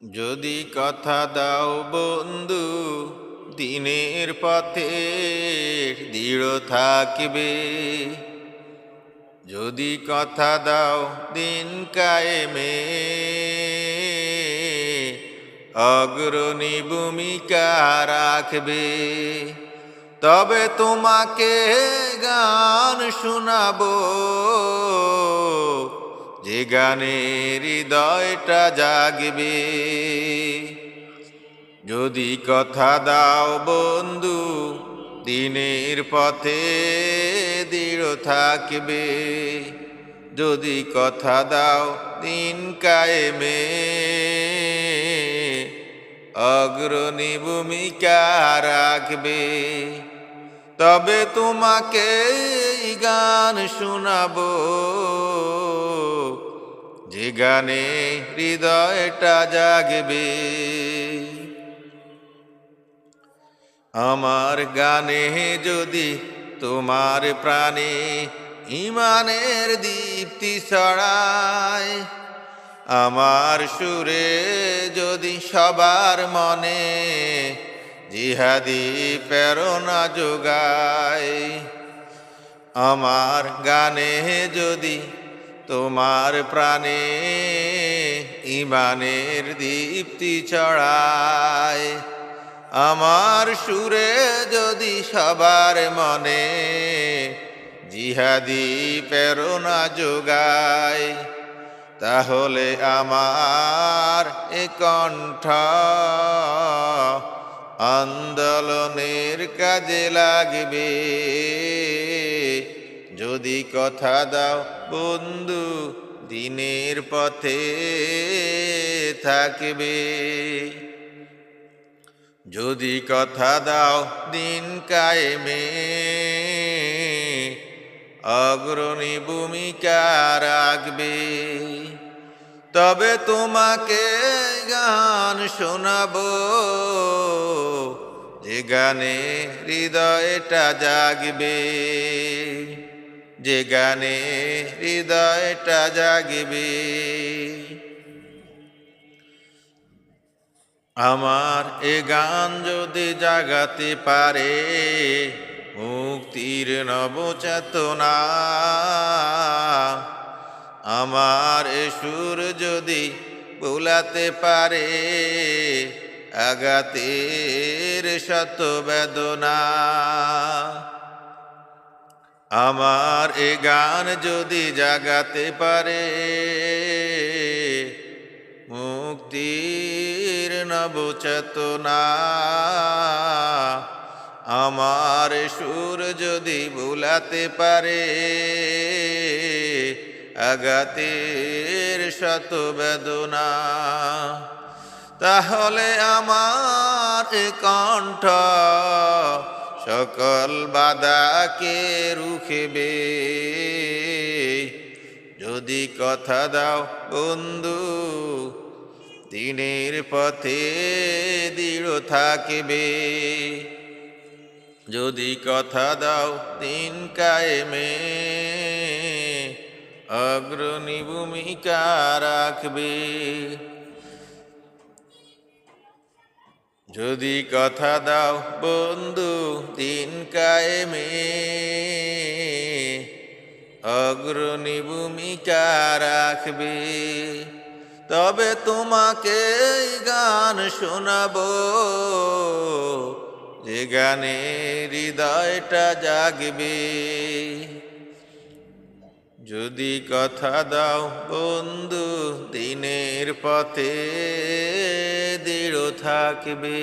যদি কথা দাও বন্ধু, দিনের পথে দৃঢ় থাকবে। যদি কথা দাও দিন কায়েমে অগ্রণী ভূমিকা রাখবে। তবে তোমাকে গান শোনাবো, যে গানে হৃদয়টা জাগবে। যদি কথা দাও বন্ধু, দিনের পথে দৃঢ় থাকবে। যদি কথা দাও দিন কায়েমে অগ্রণী ভূমিকা রাখবে। তবে তোমাকে গান শোনাবো, যে গানে হৃদয়টা জাগবে। আমার গানে যদি তোমার প্রাণে ঈমানের দীপ্তি ছড়ায়, আমার সুরে যদি সবার মনে জিহাদি প্রেরণা যোগায়, আমার গানে যদি তোমার প্রাণে ঈমানের দীপ্তি ছড়ায়, আমার সুরে যদি সবার মনে জিহাদি প্রেরণা যোগায়, তাহলে আমার এ কণ্ঠ আন্দোলনের কাজে লাগবে। যদি কথা দাও বন্ধু, দিনের পথে থাকবে। যদি কথা দাও দিন কায়েমে অগ্রণী ভূমিকা রাখবে। তবে তোমাকে গান শোনাবো, যে গানে হৃদয়টা জাগবে। যে গানে হৃদয়টা জাগবে। আমার এ গান যদি জাগাতে পারে মুক্তির নবচেতনা, আমার এ সুর যদি ভোলাতে পারে আঘাতের শত বেদনা, আমার এ গান যদি জাগাতে পারে মুক্তির নবচেতনা, আমার সুর যদি ভুলাতে পারে আঘাতের শত বেদনা, তাহলে আমার এ কণ্ঠ সকল বাধাকে রুখবে। যদি কথা দাও বন্ধু, দিনের পথে দৃঢ় থাকবে। যদি কথা দাও দিন কায়েমে অগ্রণী ভূমিকা রাখবে। যদি কথা দাও বন্ধু, দিন কায়েমে অগ্রণী ভূমিকা রাখবে। তবে তোমাকে গান শোনাবো, যে গানে হৃদয়টা জাগবে। যদি কথা দাও বন্ধু, দিনের পথে দৃঢ় থাকবে।